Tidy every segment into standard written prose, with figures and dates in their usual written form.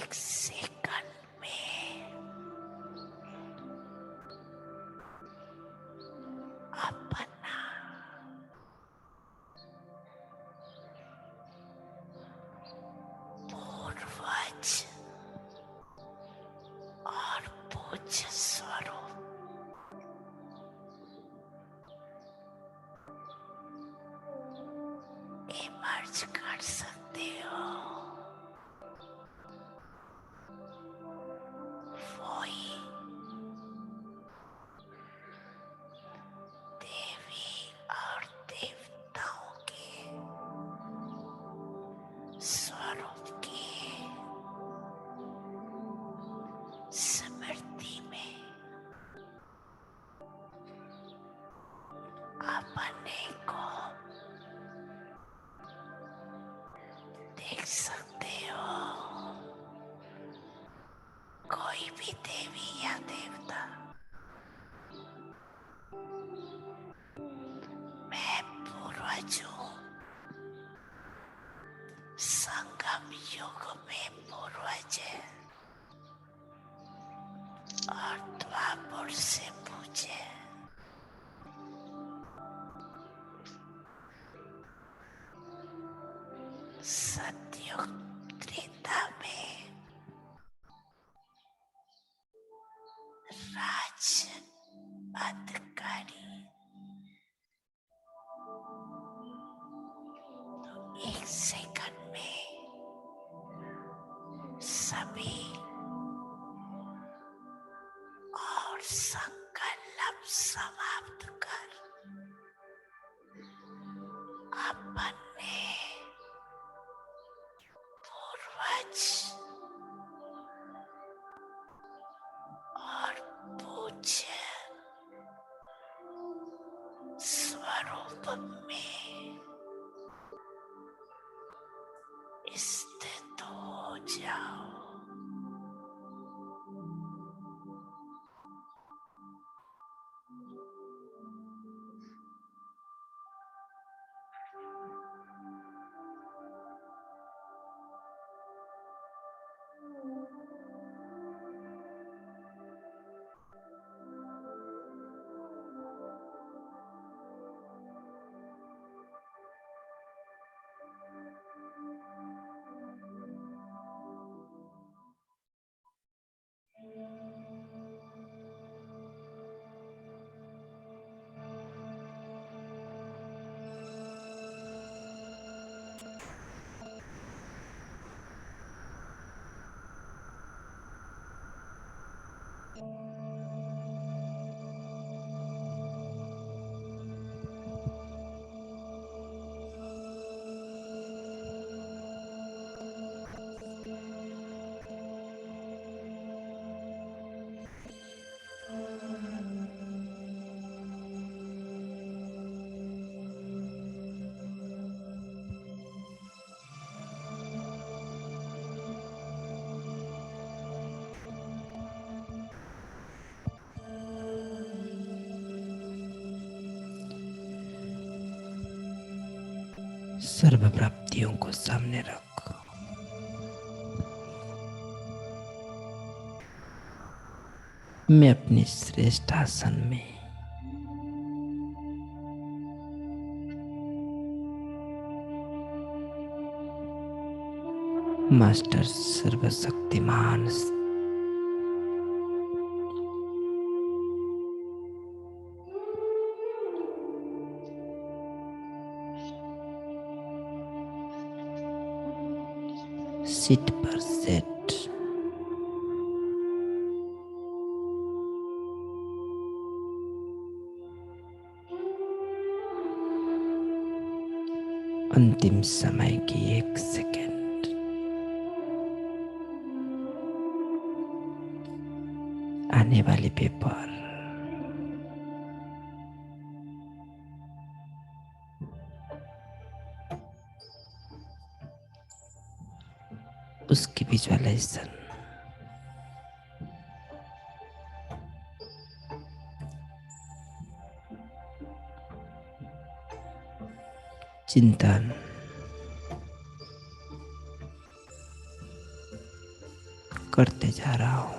एक सेकंड में अपना पूर्वज और पूज्य स्वरूप इमर्ज कर सकते हो। वही देवी और देवताओं के स्वरूप की स्मृति में अपने को देख सकते हो। कोई भी देवी या देवता, मैं पूर्वज हूँ, संगम युग में पूर्वज है और द्वापर से पूछे। सतयुग त्रेता में राज अधिकारी तो एक सेकंड में सभी और संकल्प समाप्त कर अपने पूर्वज और पूज्य स्वरूप में स्थित हो जाओ। सर्व प्राप्तियों को सामने रखो। मैं अपने श्रेष्ठ आसन में मास्टर सर्वशक्तिमान सीट पर सेट अंतिम समय की एक सेकंड आने वाले पेपर उसकी विजुअलाइजेशन चिंतन करते जा रहा हूं।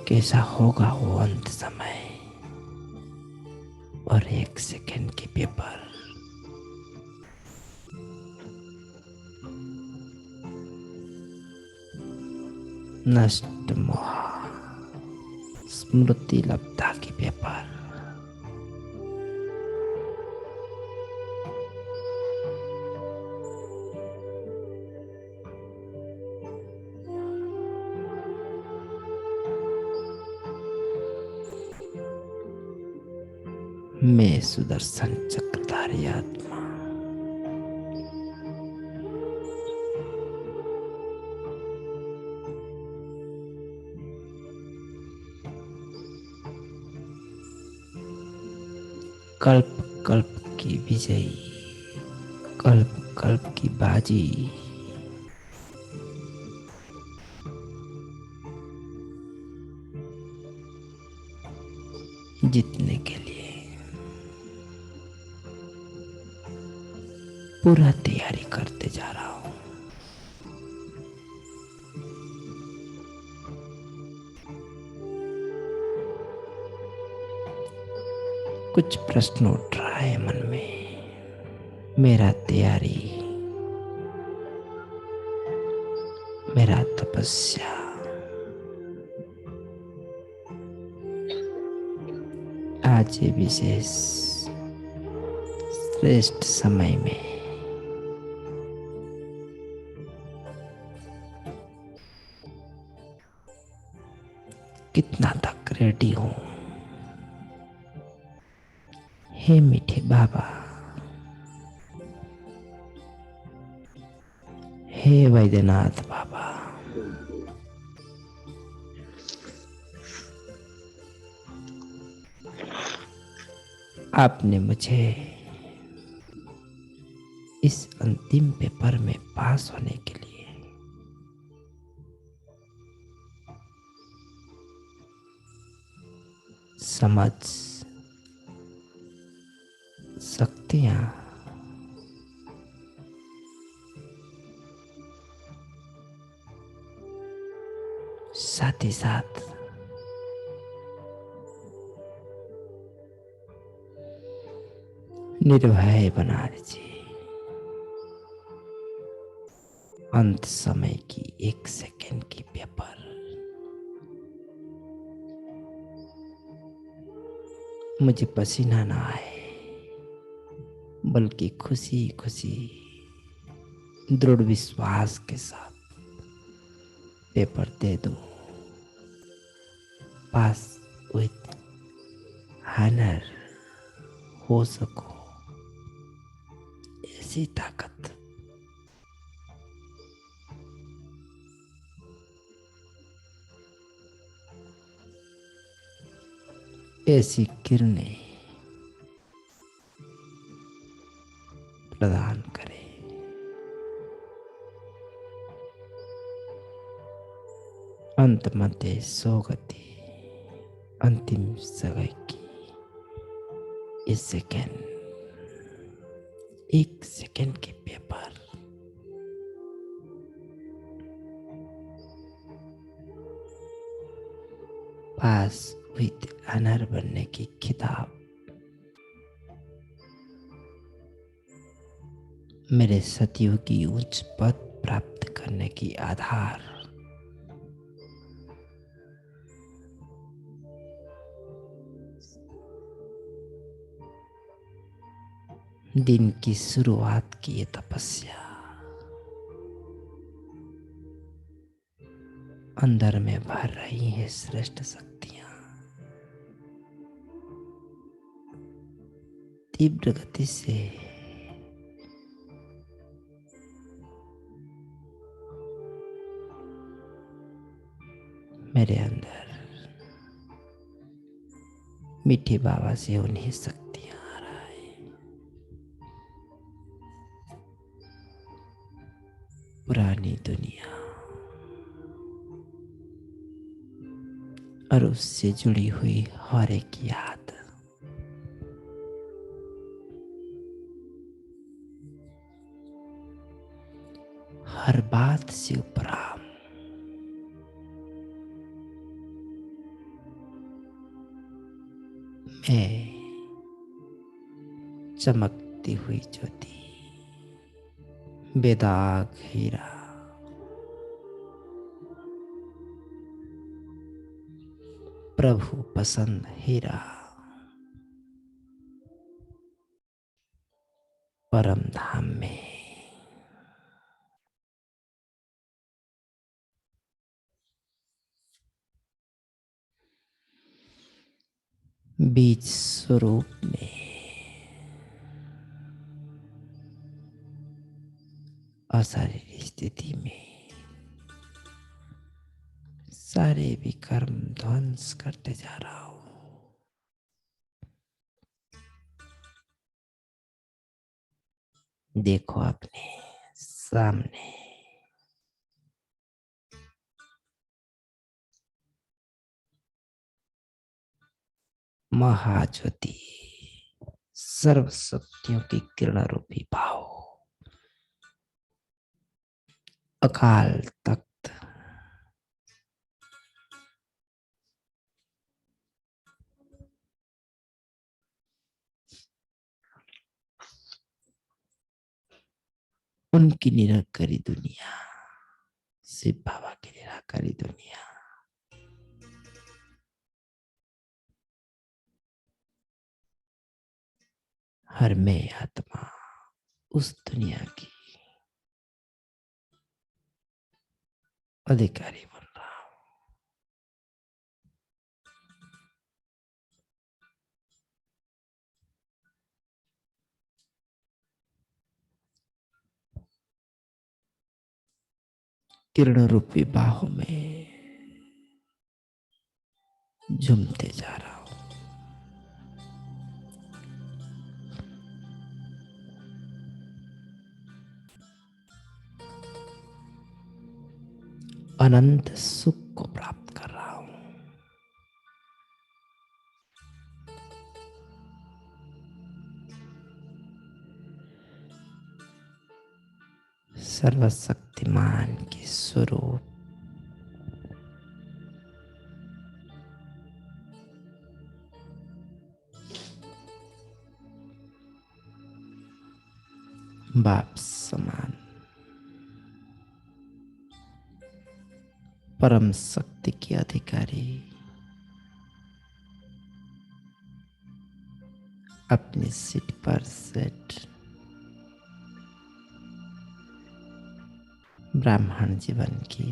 कैसा होगा वो अंत समय और 1 सेकंड की पेपर। नष्ट मोह स्मृति लब्धा की पेपर। मैं सुदर्शन चक्रधारी आत्मा कल्प कल्प की विजयी, कल्प कल्प की बाजी, जीतने के लिए पूरा तैयारी करते जा रहा हूं। कुछ प्रश्न उठ रहा है मन में। मेरा तैयारी, मेरा तपस्या आज ये विशेष श्रेष्ठ समय में कितना तक रेडी हूं। हे मीठे बाबा, हे वैद्यनाथ बाबा, आपने मुझे इस अंतिम पेपर में पास होने के लिए समझ, शक्तियां, साथ ही साथ निर्भय बना दीजिए। अंत समय की 1 सेकंड की पेपर मुझे पसीना ना आए, बल्कि खुशी खुशी दृढ़ विश्वास के साथ पेपर दे दूं। पास विथ ऑनर हो सको, ऐसी ताकत ऐसी किरणें प्रदान करे। अंत मध्य सोगति अंतिम समय की इस सेकंड, 1 सेकंड के पेपर पास विद ऑनर बनने की खिताब मेरे सदियों की उच्च पद प्राप्त करने की आधार। दिन की शुरुआत की ये तपस्या अंदर में भर रही है श्रेष्ठ शक्तियां। तीव्र गति से मेरे अंदर मीठे बाबा से उन्हीं शक्तियां आ रहा है। पुरानी दुनिया और उससे जुड़ी हुई हर एक याद हर बात से उपराम मैं चमकती हुई ज्योति, बेदाग हीरा, प्रभु पसंद हीरा, परम धाम में बीज स्वरूप में अशारीरिक स्थिति में सारे विकर्म ध्वंस करते जा रहा हूं। देखो अपने सामने महाज्योति, सर्व शक्तियों की किरण रूपी भाव, अकाल तख्त, उनकी निराकारी दुनिया, शिव बाबा की निराकारी दुनिया, हर मैं आत्मा उस दुनिया की अधिकारी बन रहा हूं। किरण रूपी बाहों में झूमते जा रहा हूं। अनंत सुख को प्राप्त कर रहा हूं। सर्वशक्तिमान के स्वरूप बाप समान परम शक्ति के अधिकारी अपनी सीट पर सेट ब्राह्मण जीवन की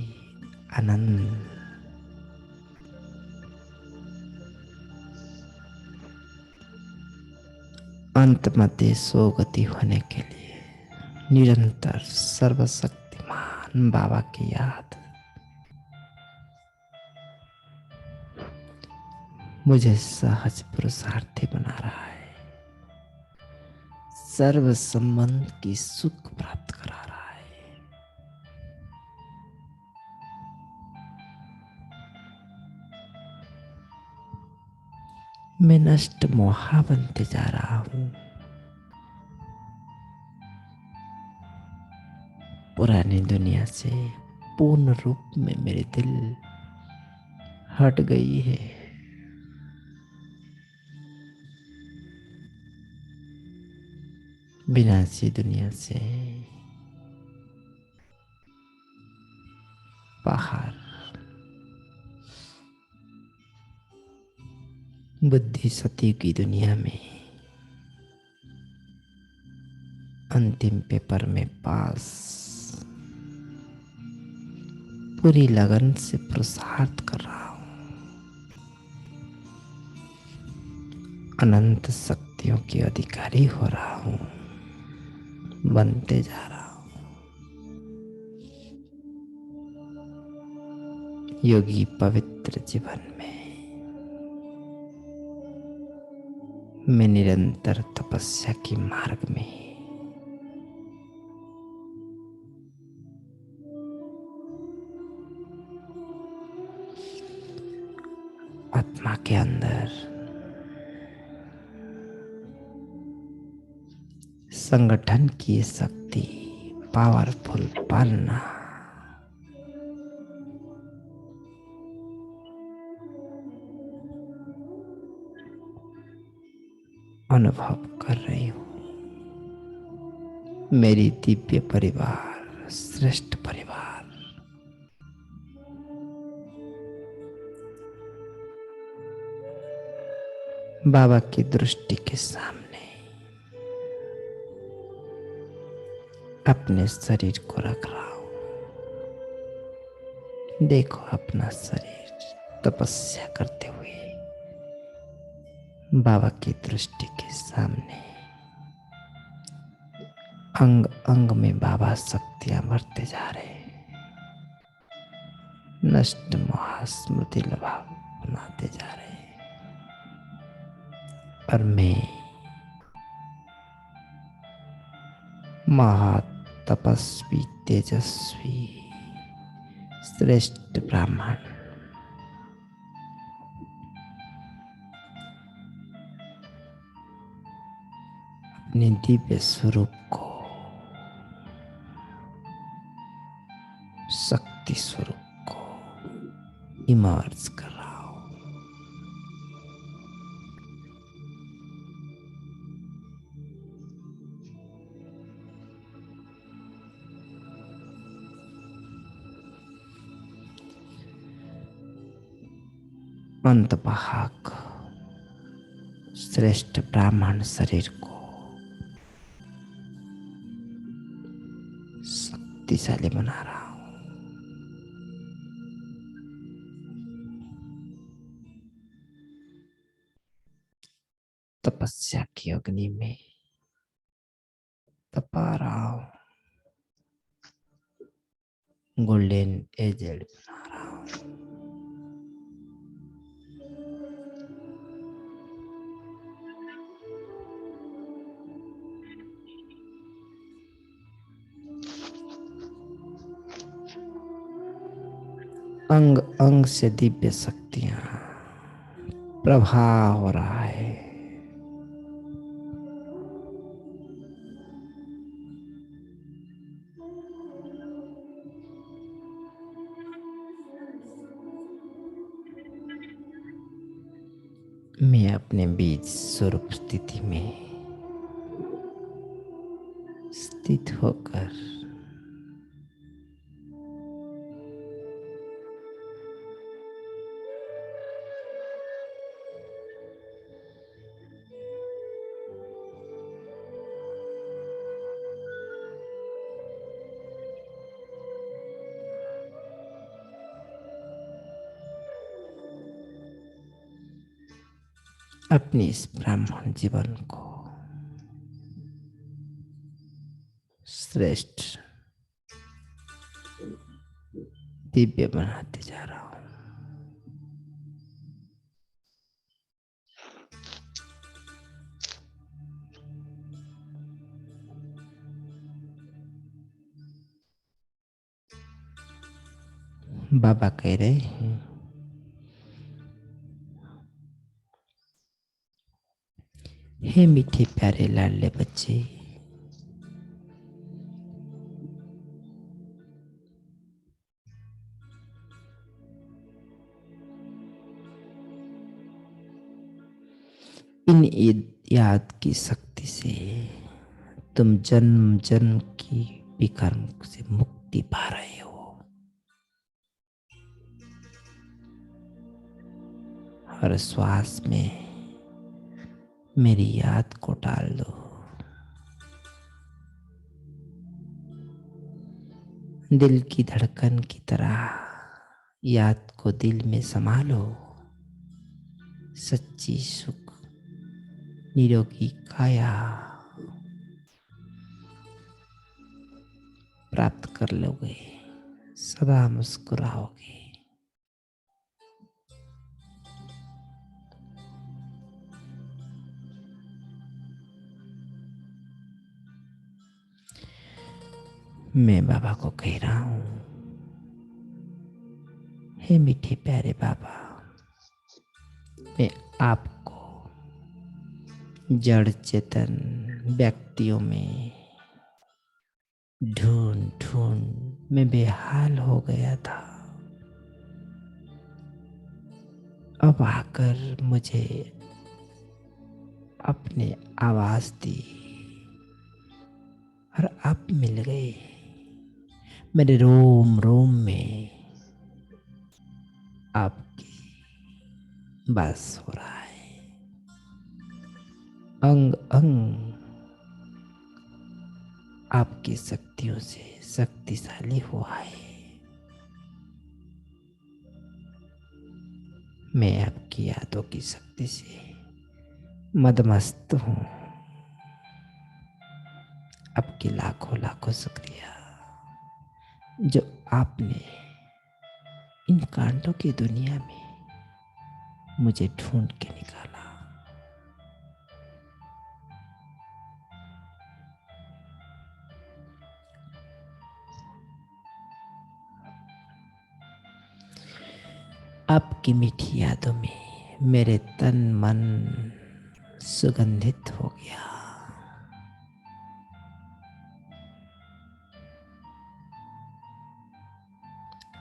आनंद अंत मध्य सोगति होने के लिए निरंतर सर्वशक्तिमान बाबा की याद मुझे सहज पुरुषार्थी बना रहा है, सर्व संबंध की सुख प्राप्त करा रहा है। मैं नष्ट मोहा बनते जा रहा हूं। पुरानी दुनिया से पूर्ण रूप में मेरे दिल हट गई है। विनाशी दुनिया से बाहर बुद्धि सती की दुनिया में अंतिम पेपर में पास पूरी लगन से पुरुषार्थ कर रहा हूं। अनंत शक्तियों के अधिकारी हो रहा हूं, बनते जा रहा हूं। योगी पवित्र जीवन में मैं निरंतर तपस्या के मार्ग में आत्मा के अंदर संगठन की शक्ति पावरफुल पालना अनुभव कर रही हूँ। मेरी दिव्य परिवार, श्रेष्ठ परिवार बाबा की दृष्टि के सामने अपने शरीर को रख रहा हूं। देखो अपना शरीर तपस्या करते हुए बाबा की दृष्टि के सामने अंग अंग में बाबा शक्तियां भरते जा रहे हैं, नष्ट महास्मृति लभा बनाते जा रहे हैं। और मैं महातपस्वी तेजस्वी श्रेष्ठ ब्राह्मण अपने दिव्य स्वरूप को, शक्ति स्वरूप को इमर्ज कर रहा हूं। अंतवाहक श्रेष्ठ ब्राह्मण शरीर को शक्तिशाली बना रहा हूं। तपस्या की अग्नि में तपा रहा हूं, गोल्डन एजेड बना रहा हूं। अंग अंग से दिव्य शक्तियां प्रभाव हो रहा है। मैं अपने बीज स्वरूप स्थिति में स्थित होकर अपनी इस ब्राह्मण जीवन को श्रेष्ठ दिव्य बनाते जा रहा हूं। बाबा कह रहे हैं, हे मीठे प्यारे लाडले बच्चे, इन याद की शक्ति से तुम जन्म जन्म की विकर्म से मुक्ति पा रहे हो। हर श्वास में मेरी याद को डाल दो। दिल की धड़कन की तरह याद को दिल में संभालो। सच्ची सुख निरोगी काया प्राप्त कर लोगे, सदा मुस्कुराओगे। मैं बाबा को कह रहा हूं, हे मीठे प्यारे बाबा, मैं आपको जड़ चेतन व्यक्तियों में ढूंढ ढूंढ मैं बेहाल हो गया था। अब आकर मुझे अपने आवाज दी और अब मिल गए। मेरे रोम रोम में आपकी बस हो रहा है। अंग अंग आपकी शक्तियों से शक्तिशाली हुआ है। मैं आपकी यादों की शक्ति से मदमस्त हूँ। आपकी लाखों लाखों शुक्रिया जो आपने इन कांटों की दुनिया में मुझे ढूंढ के निकाला। आपकी मीठी यादों में मेरे तन मन सुगंधित हो गया।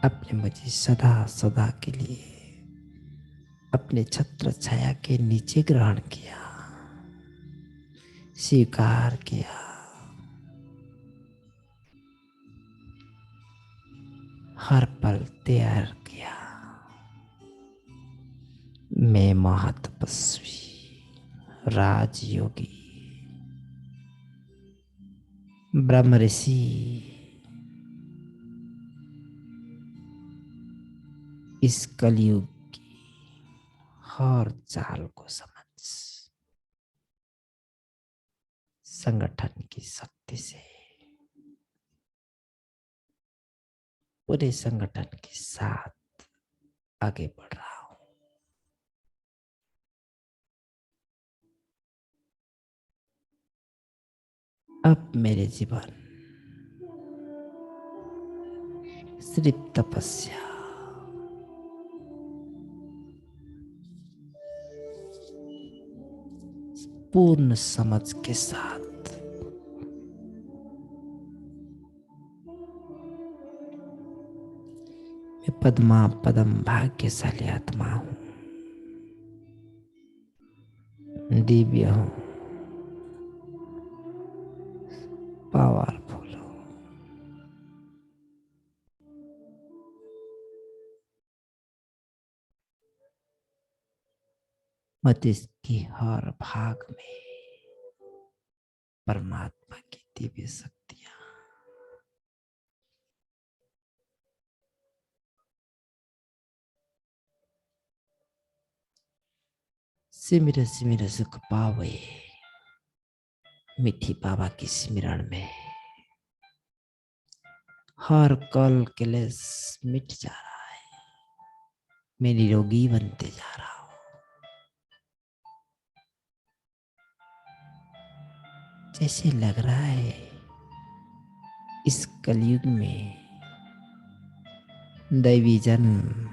आपने मुझे सदा सदा के लिए अपने छत्र छाया के नीचे ग्रहण किया, स्वीकार किया। हर पल तैयार किया। मैं महातपस्वी राजयोगी ब्रह्म ऋषि इस कलयुग की हर चाल को समझ संगठन की शक्ति से पूरे संगठन के साथ आगे बढ़ रहा हूं। अब मेरे जीवन सिर्फ तपस्या, पूर्ण समझ के साथ मैं पद्मा पदम भाग्यशाली आत्मा हूं, दिव्य हूं, पावरफुल हूं। मस्तिष्क की हर भाग में परमात्मा की दिव्य शक्तियां सिमर सिमर सुख पावे। मीठी बाबा की सिमरण में हर कल क्लेश मिट जा रहा है। मैं निरोगी बनते जा रहा हूं। जैसे लग रहा है इस कलयुग में दैवी जन्म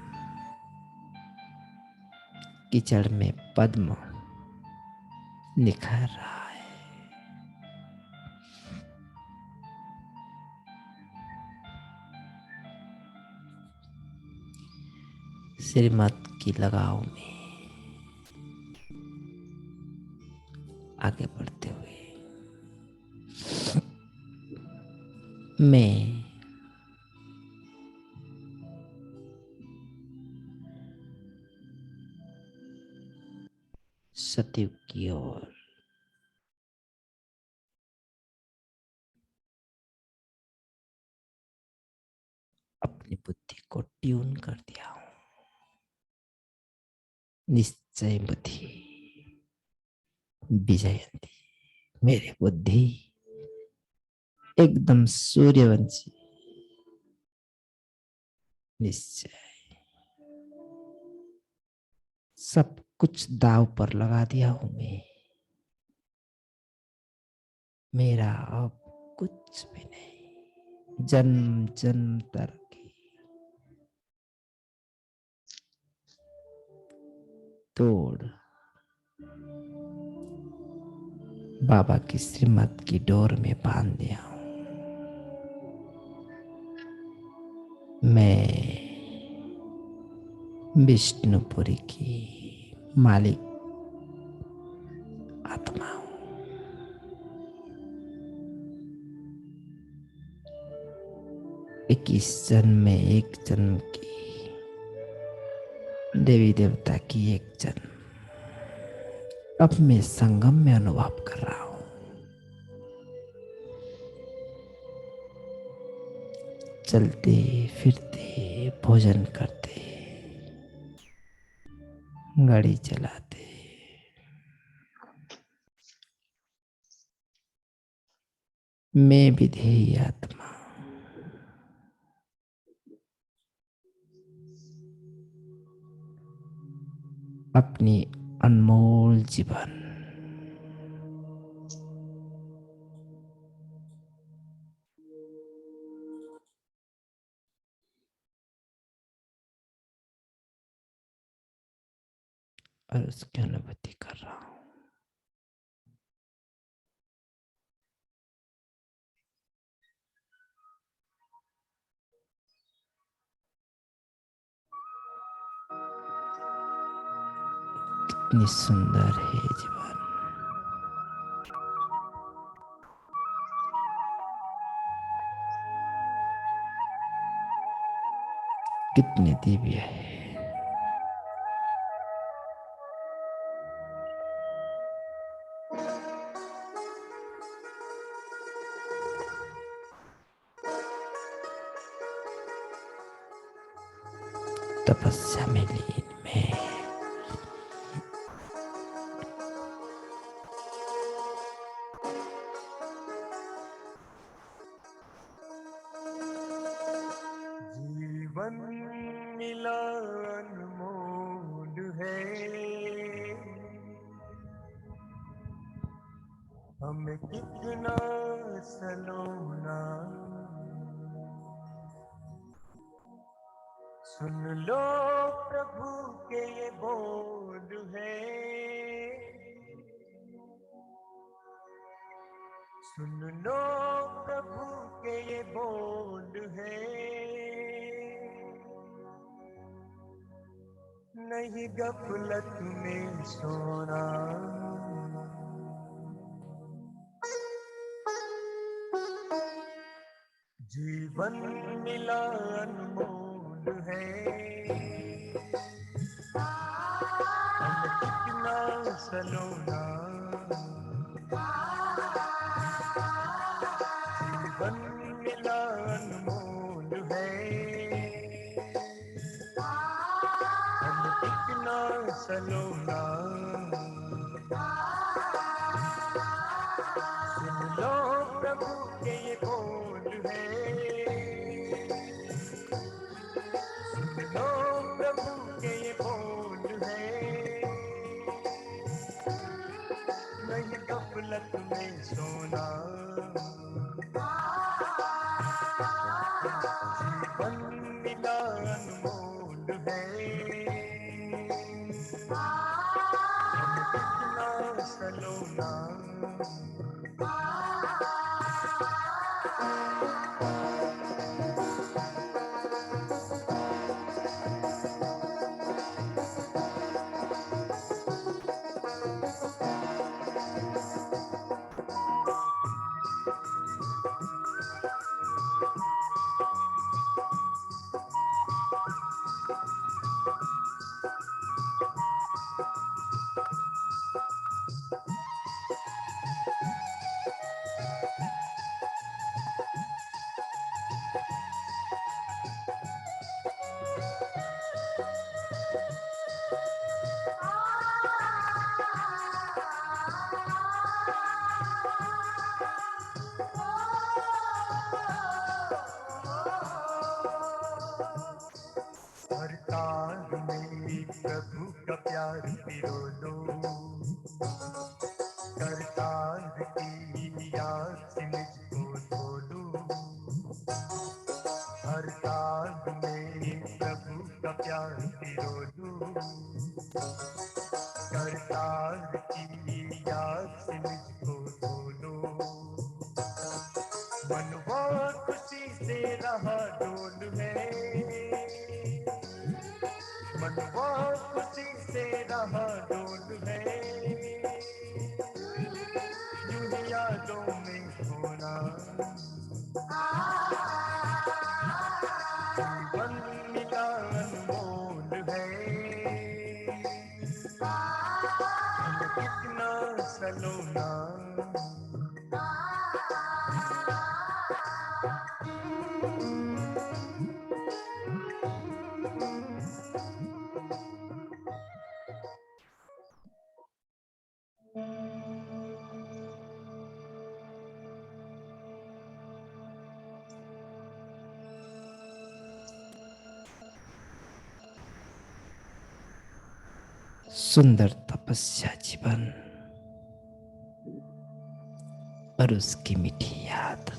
कीचड़ में पद्म निखर रहा है। श्रीमत की लगाव में आगे बढ़ते हुए मैं सतयुग की ओर अपनी बुद्धि को ट्यून कर दिया हूं। निश्चय बुद्धि विजयंती। मेरी बुद्धि एकदम सूर्यवंशी निश्चय। सब कुछ दाव पर लगा दिया हूं मैं। मेरा अब कुछ भी नहीं। जन्म जन्म तक की तोड़ बाबा की श्रीमत की डोर में बांध दिया हूं। विष्णुपुरी की मालिक आत्मा हूँ। इक्कीस जन्म में एक जन्म की देवी देवता की एक जन्म अब मैं संगम में अनुभव कर रहा हूँ। चलते फिरते भोजन करते गाड़ी चलाते मैं विधेय आत्मा अपनी अनमोल जीवन और उसकी अनुभूति कर रहा हूँ। कितनी सुंदर है जीवन, कितनी दिव्य है। तपस्या में लीन में जीवन मिला अनमोल है, हमें कितना सलोना। सुन लो प्रभु के ये बोल है, सुन लो प्रभु के ये बोल है। नहीं गफलत में सोना, जीवन मिला अनमोल है, हमें कितना सलोना। जीवन मिला अनमोल है, हमें कितना सलोना। सुन लो प्रभु के ये बोल है, सुन लो प्रभु के ये बोल है। नहीं गफलत में सोना, जीवन मिला अनमोल है, हम कितना सलोना। हर ताल में प्रभु का प्यार पिरो लो, करतार की याद से मुझको धो लो। हर ताल में प्रभु का प्यार पिरो लो, करतार की याद से मुझको धो लो। मनवा खुशी से रहा डोल है, मनवा खुशी से रहा डोल है, यूं ही यादों में खोना, जीवन मिला अनमोल है, कितना सलोना। सुंदर तपस्या जीवन और उसकी मीठी याद,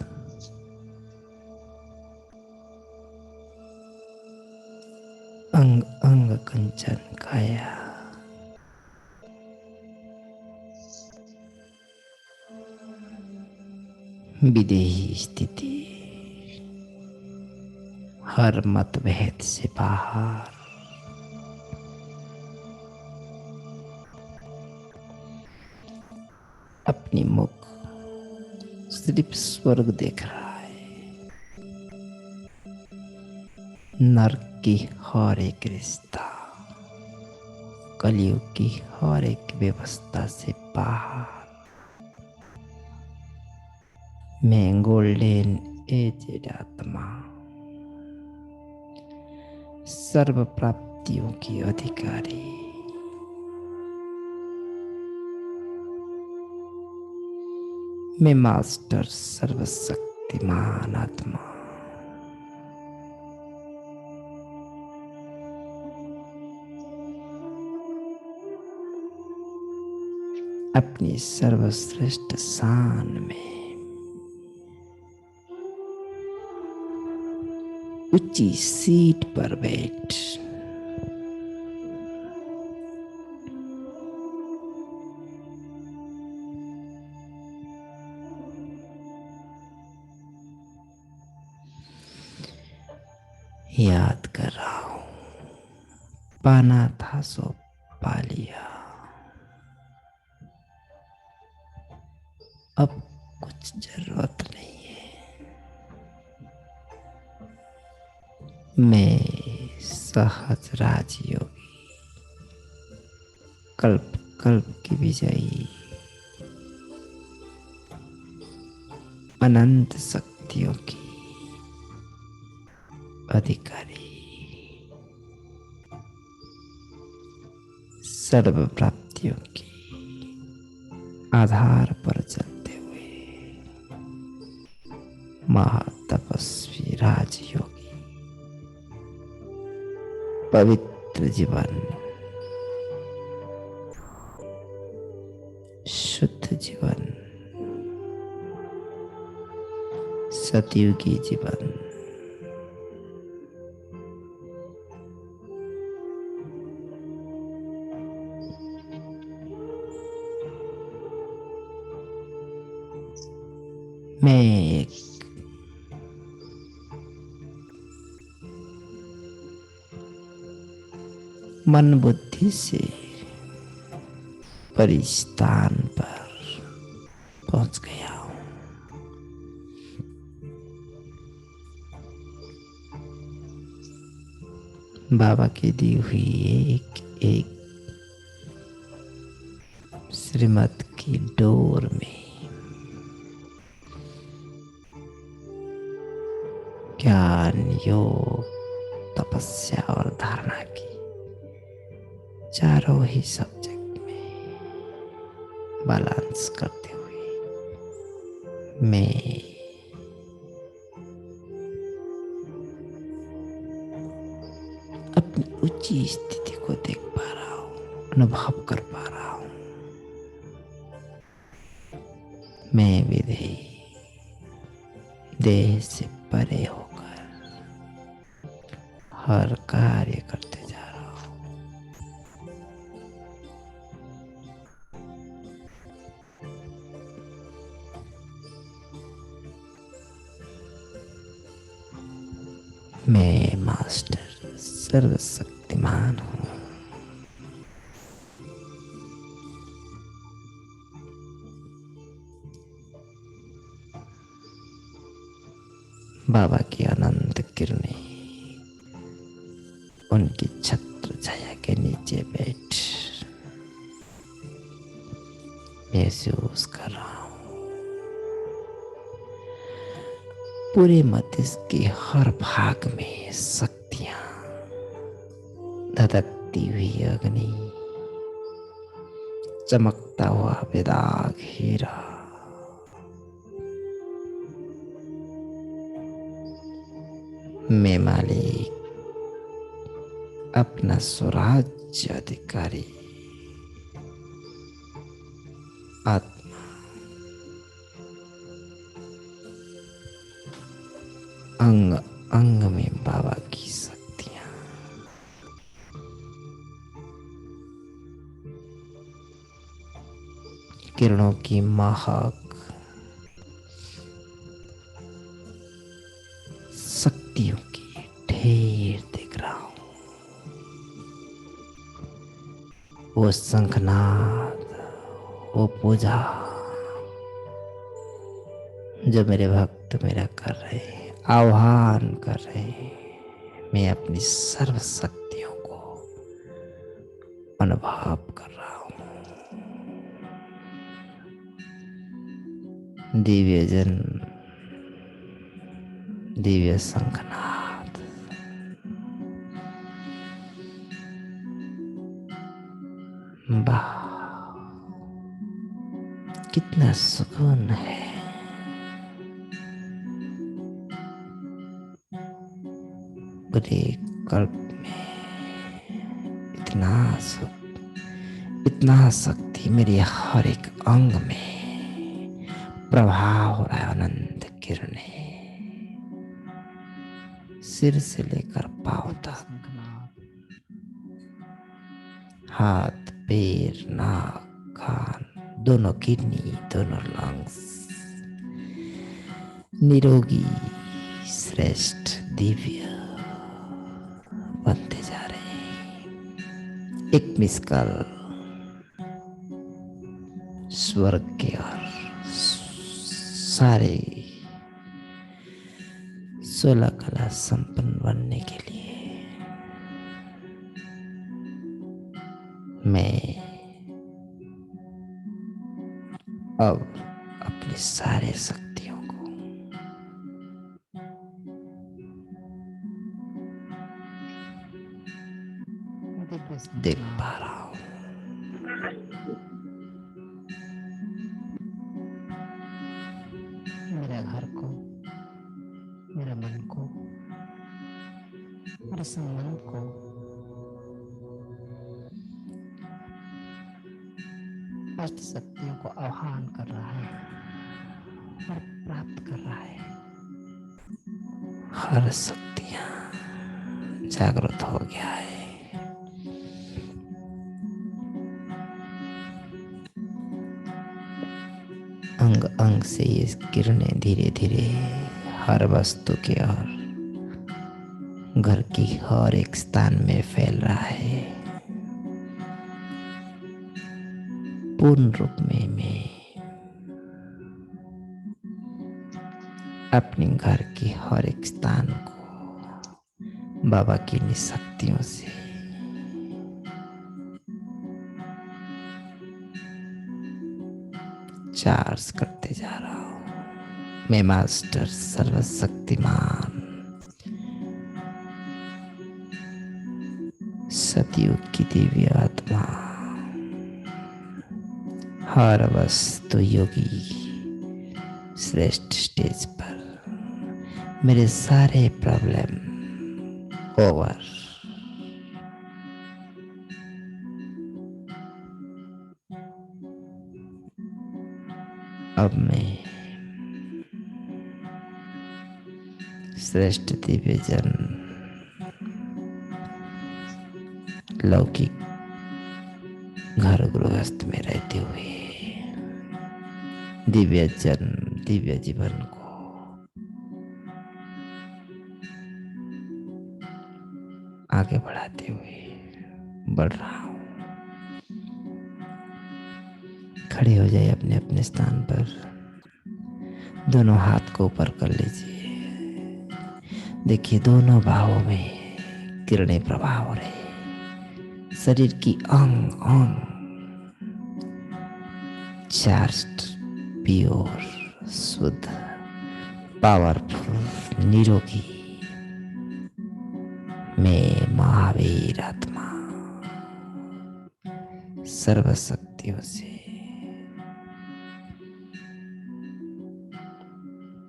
अंग अंग कंचन काया, विदेही स्थिति, हर मतभेद से बाहर, अपनी मुख सिर्फ स्वर्ग देख रहा है, नरक की हर एक रिश्ता, कलयुग की हर एक व्यवस्था से बाहर, मैं गोल्डन एजेड आत्मा, सर्व प्राप्तियों की अधिकारी, मैं मास्टर सर्वशक्तिमान आत्मा, अपनी सर्वश्रेष्ठ शान में ऊंची सीट पर बैठ याद कर रहा हूं, पाना था सो पा लिया, अब कुछ जरूरत नहीं है, मैं सहज राजयोगी, कल्प कल्प की विजयी, अनंत शक्तियों की अधिकारी, सर्व प्राप्तियों की आधार पर चलते हुए महातपस्वी राजयोगी, पवित्र जीवन, शुद्ध जीवन, सतयुगी जीवन, मैं एक मन बुद्धि से परिस्थान पर पहुंच गया हूं, बाबा की दी हुई एक एक श्रीमत की डोर में ज्ञान, योग, तपस्या और धारणा की चारों ही सब्जेक्ट में बैलेंस करते हुए मैं अपनी ऊंची स्थिति को देख पा रहा हूं, अनुभव कर पा रहा हूं। मैं विधेय देह से परे होकर हर कार्य करते जा रहा हूं। मैं मास्टर सर्वशक्तिमान शक्तिमान हूँ। बाबा की अनंत किरणें उनकी छत्र छाया के नीचे बैठ महसूस कर रहा हूँ। पूरे मस्तिष्क के हर भाग में शक्तियां, धधकती हुई अग्नि, चमकता हुआ बेदाग हीरा, मैं मालिक, अपना स्वराज्य अधिकारी आत्मा अंग अंग में बाबा की शक्तियां, किरणों की महक, शक्तियों की ढेर दिख रहा हूं। वो शंखनाद, वो पूजा जो मेरे भक्त मेरा कर रहे हैं, आह्वान कर रहे हैं, मैं अपनी सर्व शक्तियों को अनुभव कर रहा हूं। दिव्य जन, दिव्य शंखनाद, वाह कितना सुकून है। पूरे कल्प में इतना सुख, इतना शक्ति मेरे हर एक अंग में प्रभाव हो रहा है। अनंत किरणें सिर से लेकर पांव तक, हाथ, पैर, नाक, कान, दोनों किडनी, दोनों लंग्स निरोगी, श्रेष्ठ, दिव्य बनते जा रहे हैं। एक मिस कॉल स्वर्ग के और सारे 16 कला संपन्न बनने के लिए मैं अब अपनी सारे शक्तियों को देख पा रहा हूं। मेरे घर को, मेरे मन को, मेरे संबंध को अष्ट शक्तियों को आह्वान कर रहा है और प्राप्त कर रहा है। हर शक्तियां जागृत हो गया है। अंग अंग से ये किरणें धीरे धीरे हर वस्तु के और घर की हर एक स्थान में फैल रहा है। पूर्ण रूप में मैं अपने घर की हर एक स्थान को बाबा की इन शक्तियों से चार्ज करते जा रहा हूं। मैं मास्टर सर्वशक्तिमान सतयुग की दिव्य आत्मा, हर वस्तु योगी श्रेष्ठ स्टेज पर मेरे सारे प्रॉब्लम ओवर। अब मैं श्रेष्ठ दिव्य जन लौकिक घर गृहस्थ में रहते हुए दिव्य जन दिव्य जीवन को आगे बढ़ाते हुए बढ़ रहा हूं। खड़े हो जाइए अपने अपने स्थान पर, दोनों हाथ को ऊपर कर लीजिए। देखिए दोनों बाहों में किरणें प्रवाह हो रही, शरीर की अंग अंग चार्ज्ड, प्योर, शुद्ध, पावरफुल, निरोगी। मैं महावीर आत्मा सर्वशक्तियों से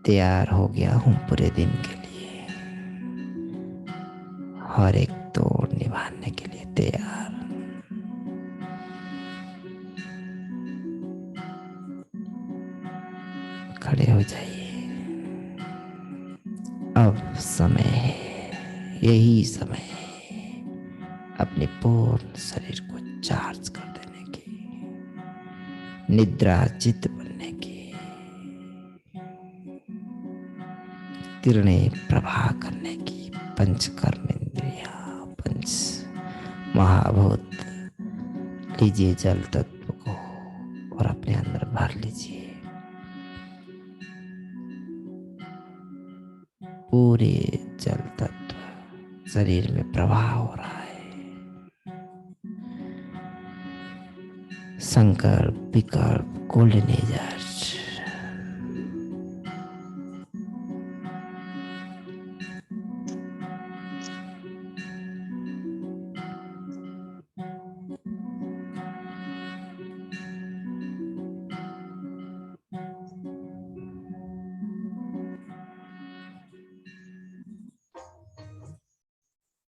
तैयार हो गया हूं पूरे दिन के लिए, हर एक तोड़ निभाने के लिए तैयार। खड़े हो जाइए, अब समय है, यही समय है अपने पूर्ण शरीर को चार्ज कर देने की, निद्राचित बनने की, किरणें प्रवाह करने की। पंच कर्म इंद्रिया, पंच महाभूत, लीजिए जल तत्व को और अपने अंदर भर लीजिए। पूरे जल तत्व शरीर में प्रवाह हो रहा है। संकल्प, विकल्प, गोल्डन एनर्जी